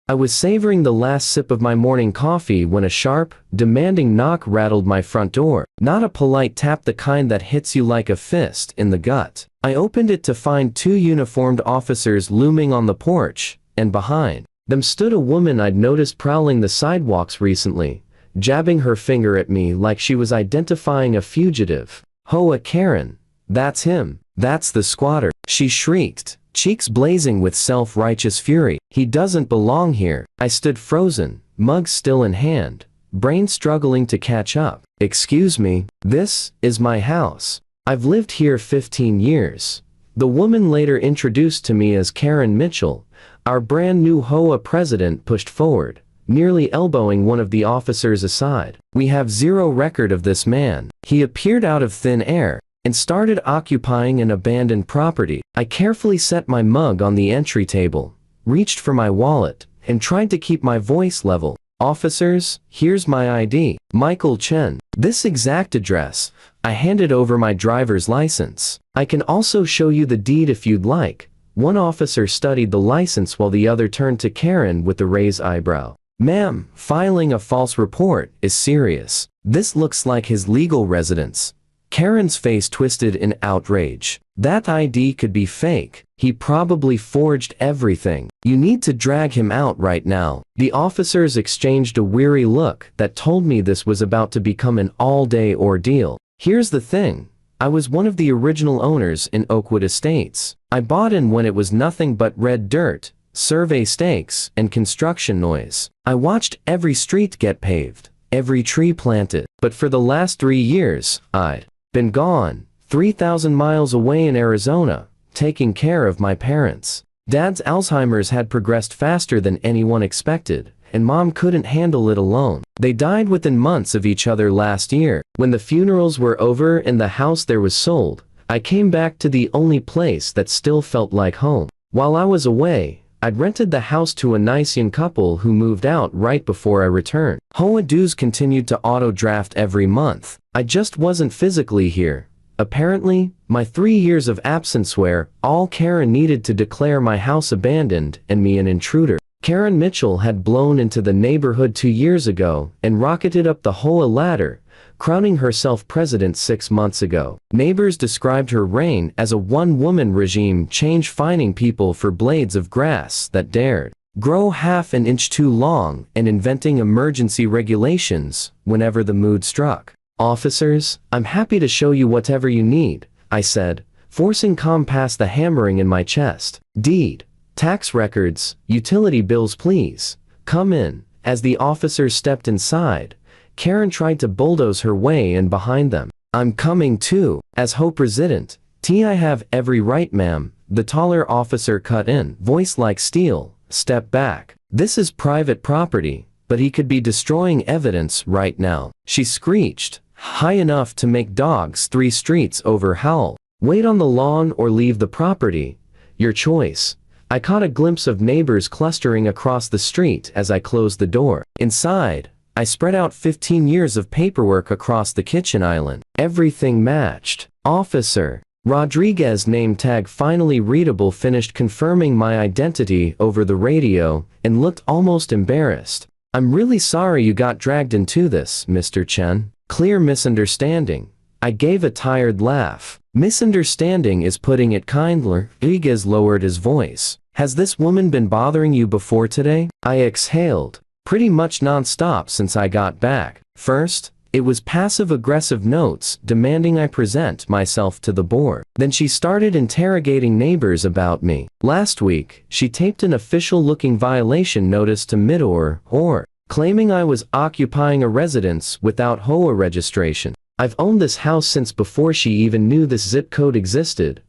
I was savoring the last sip of my morning coffee when a sharp, demanding knock rattled my front door. Not a polite tap, the kind that hits you like a fist in the gut. I opened it to find two uniformed officers looming on the porch, and behind them stood a woman I'd noticed prowling the sidewalks recently, jabbing her finger at me like she was identifying a fugitive. "HOA Karen. That's him. That's the squatter," she shrieked, cheeks blazing with self-righteous fury. "He doesn't belong here." I stood frozen, mug still in hand, brain struggling to catch up. "Excuse me, this is my house. I've lived here 15 years. The woman later introduced to me as Karen Mitchell, our brand new HOA president, pushed forward, nearly elbowing one of the officers aside. "We have zero record of this man. He appeared out of thin air and started occupying an abandoned property." I carefully set my mug on the entry table, reached for my wallet, and tried to keep my voice level. "Officers, here's my ID. Michael Chen. This exact address." I handed over my driver's license. "I can also show you the deed if you'd like." One officer studied the license while the other turned to Karen with a raised eyebrow. "Ma'am, filing a false report is serious. This looks like his legal residence." Karen's face twisted in outrage. "That ID could be fake. He probably forged everything. You need to drag him out right now." The officers exchanged a weary look that told me this was about to become an all-day ordeal. Here's the thing. I was one of the original owners in Oakwood Estates. I bought in when it was nothing but red dirt, survey stakes, and construction noise. I watched every street get paved, every tree planted. But for the last 3 years, I'd been gone, 3,000 miles away in Arizona, taking care of my parents. Dad's Alzheimer's had progressed faster than anyone expected, and Mom couldn't handle it alone. They died within months of each other last year. When the funerals were over and the house there was sold, I came back to the only place that still felt like home. While I was away, I'd rented the house to a nice young couple who moved out right before I returned. HOA dues continued to auto-draft every month. I just wasn't physically here. Apparently, my 3 years of absence were all Karen needed to declare my house abandoned and me an intruder. Karen Mitchell had blown into the neighborhood 2 years ago and rocketed up the HOA ladder, crowning herself president 6 months ago. Neighbors described her reign as a one-woman regime change, fining people for blades of grass that dared grow half an inch too long and inventing emergency regulations whenever the mood struck. "Officers, I'm happy to show you whatever you need," I said, forcing calm past the hammering in my chest. "Deed, tax records, utility bills, please. Come in." As the officers stepped inside, Karen tried to bulldoze her way in behind them. "I'm coming too." As HOA president, I have every right, ma'am," the taller officer cut in, voice like steel. "Step back. This is private property, but he could be destroying evidence right now," she screeched, high enough to make dogs 3 streets over howl. "Wait on the lawn or leave the property. Your choice." I caught a glimpse of neighbors clustering across the street as I closed the door. Inside, I spread out 15 years of paperwork across the kitchen island. Everything matched. "Officer Rodriguez," name tag finally readable, finished confirming my identity over the radio and looked almost embarrassed. "I'm really sorry you got dragged into this, Mr. Chen. Clear misunderstanding." I gave a tired laugh. "Misunderstanding is putting it kindly." Rodriguez lowered his voice. "Has this woman been bothering you before today?" I exhaled. "Pretty much non-stop since I got back. First, it was passive-aggressive notes demanding I present myself to the board. Then she started interrogating neighbors about me. Last week, she taped an official-looking violation notice to Midor, or claiming I was occupying a residence without HOA registration. I've owned this house since before she even knew this zip code existed.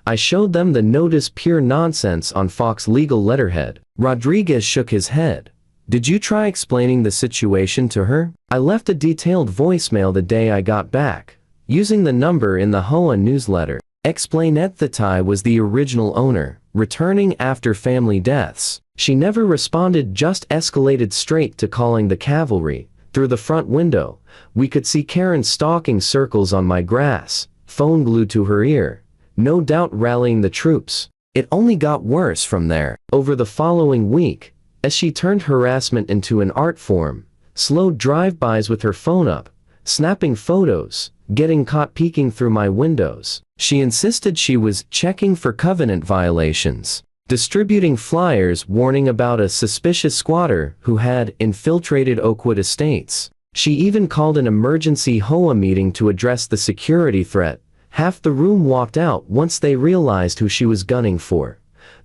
I showed them the notice, pure nonsense, on Fox legal letterhead." Rodriguez shook his head. "Did you try explaining the situation to her?" I left a detailed voicemail the day I got back, using the number in the HOA newsletter. Explained was the original owner, returning after family deaths. She never responded, just escalated straight to calling the cavalry. Through the front window, we could see Karen stalking circles on my grass, phone glued to her ear, no doubt rallying the troops. It only got worse from there. Over the following week, as she turned harassment into an art form, slow drive-bys with her phone up, snapping photos, getting caught peeking through my windows. She insisted she was checking for covenant violations, distributing flyers warning about a suspicious squatter who had infiltrated Oakwood Estates. She even called an emergency HOA meeting to address the security threat. Half the room walked out once they realized who she was gunning for.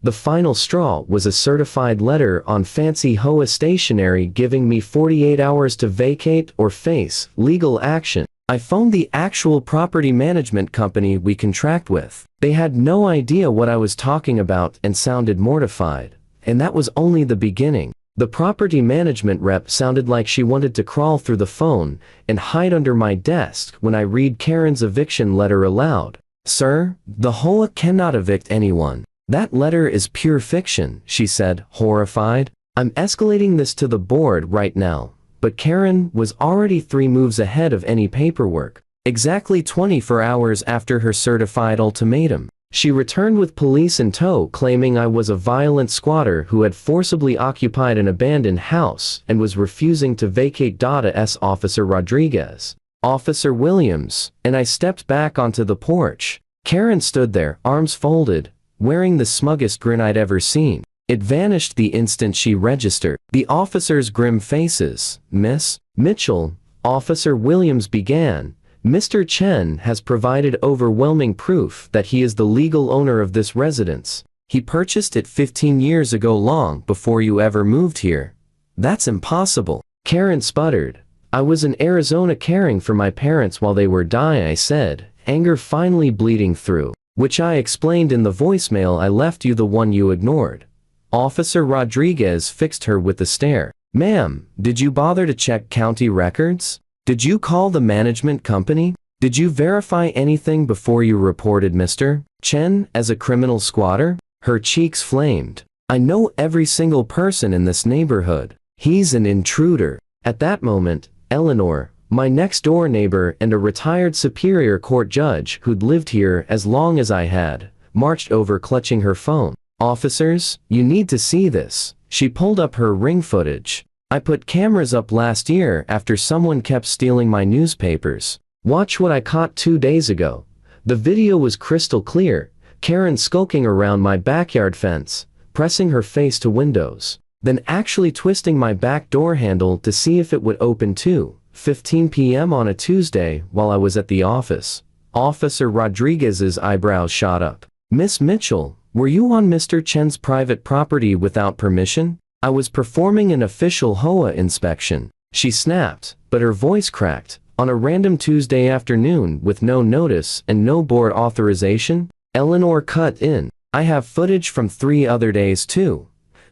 The final straw was a certified letter on fancy HOA stationery giving me 48 hours to vacate or face legal action. I phoned the actual property management company we contract with. They had no idea what I was talking about and sounded mortified. And that was only the beginning. The property management rep sounded like she wanted to crawl through the phone and hide under my desk when I read Karen's eviction letter aloud. "Sir, the HOA cannot evict anyone. That letter is pure fiction," she said, horrified. "I'm escalating this to the board right now." But Karen was already 3 moves ahead of any paperwork. Exactly 24 hours after her certified ultimatum, she returned with police in tow claiming I was a violent squatter who had forcibly occupied an abandoned house and was refusing to vacate. S. Officer Rodriguez, Officer Williams, and I stepped back onto the porch. Karen stood there, arms folded, wearing the smuggest grin I'd ever seen. It vanished the instant she registered. The officers' grim faces. "Miss Mitchell," Officer Williams began, "Mr. Chen has provided overwhelming proof that he is the legal owner of this residence. He purchased it 15 years ago, long before you ever moved here." "That's impossible," Karen sputtered. "I was in Arizona caring for my parents while they were dying," I said, anger finally bleeding through. "Which I explained in the voicemail I left you, the one you ignored." Officer Rodriguez fixed her with a stare. "Ma'am, did you bother to check county records? Did you call the management company? Did you verify anything before you reported Mr. Chen as a criminal squatter?" Her cheeks flamed. "I know every single person in this neighborhood. He's an intruder." At that moment, Eleanor, my next-door neighbor and a retired Superior Court judge who'd lived here as long as I had, marched over clutching her phone. "Officers, you need to see this." She pulled up her ring footage. "I put cameras up last year after someone kept stealing my newspapers. Watch what I caught 2 days ago." The video was crystal clear. Karen skulking around my backyard fence, pressing her face to windows, then actually twisting my back door handle to see if it would open too. 15 p.m. on a Tuesday while I was at the office. Officer Rodriguez's eyebrows shot up. "Miss Mitchell, were you on Mr. Chen's private property without permission?" "I was performing an official HOA inspection," she snapped, but her voice cracked. "On a random Tuesday afternoon with no notice and no board authorization?" Eleanor cut in. "I have footage from 3 other days too."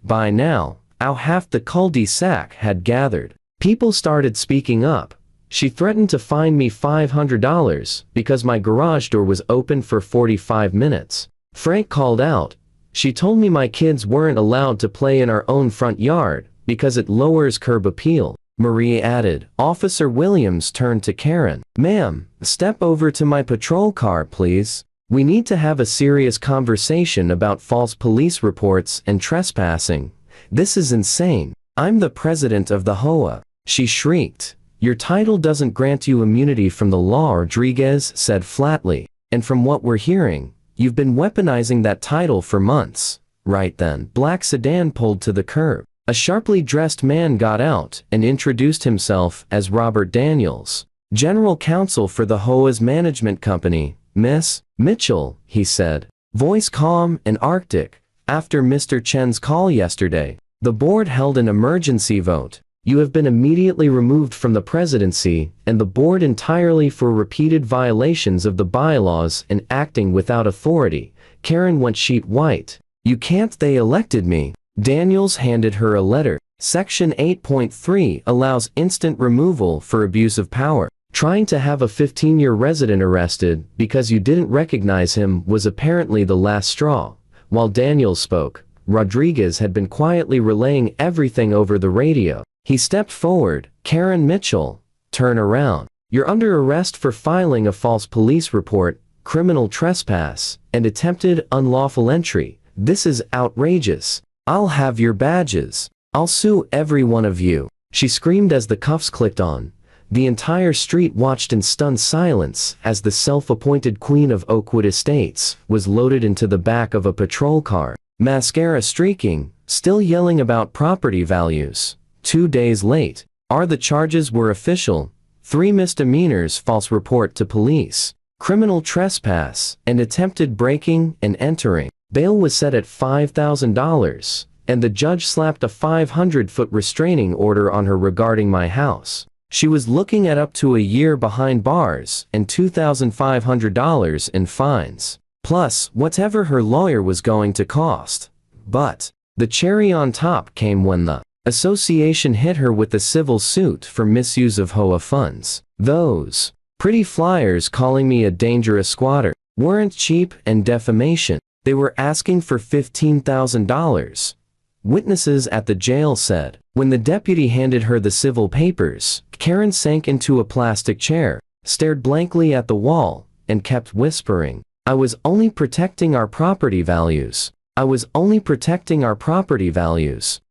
By now, half the cul-de-sac had gathered. People started speaking up. She threatened to fine me $500 because my garage door was open for 45 minutes. Frank called out. "She told me my kids weren't allowed to play in our own front yard because it lowers curb appeal," Marie added. Officer Williams turned to Karen. "Ma'am, step over to my patrol car, please. We need to have a serious conversation about false police reports and trespassing. This is insane. I'm the president of the HOA." She shrieked. "Your title doesn't grant you immunity from the law," Rodriguez said flatly. "And from what we're hearing, you've been weaponizing that title for months." Right then, black sedan pulled to the curb. A sharply dressed man got out and introduced himself as Robert Daniels, general counsel for the HOA's management company. "Miss Mitchell," he said, voice calm and arctic, "after Mr. Chen's call yesterday, the board held an emergency vote. You have been immediately removed from the presidency and the board entirely for repeated violations of the bylaws and acting without authority." Karen went sheet white. "You can't. They elected me." Daniels handed her a letter. Section 8.3 allows instant removal for abuse of power. Trying to have a 15-year resident arrested because you didn't recognize him was apparently the last straw. While Daniels spoke, Rodriguez had been quietly relaying everything over the radio. He stepped forward. "Karen Mitchell, turn around. You're under arrest for filing a false police report, criminal trespass, and attempted unlawful entry. This is outrageous. I'll have your badges." I'll sue every one of you, she screamed as the cuffs clicked on. The entire street watched in stunned silence as the self-appointed queen of Oakwood Estates was loaded into the back of a patrol car, mascara streaking, still yelling about property values. 2 days late, the charges were official: 3 misdemeanors, false report to police, criminal trespass, and attempted breaking and entering. Bail was set at $5,000, and the judge slapped a 500-foot restraining order on her regarding my house. She was looking at up to a year behind bars and $2,500 in fines, plus whatever her lawyer was going to cost. But the cherry on top came when the association hit her with a civil suit for misuse of HOA funds. Those pretty flyers calling me a dangerous squatter weren't cheap and defamation. They were asking for $15,000. Witnesses at the jail said, when the deputy handed her the civil papers, Karen sank into a plastic chair, stared blankly at the wall, and kept whispering, "I was only protecting our property values. I was only protecting our property values."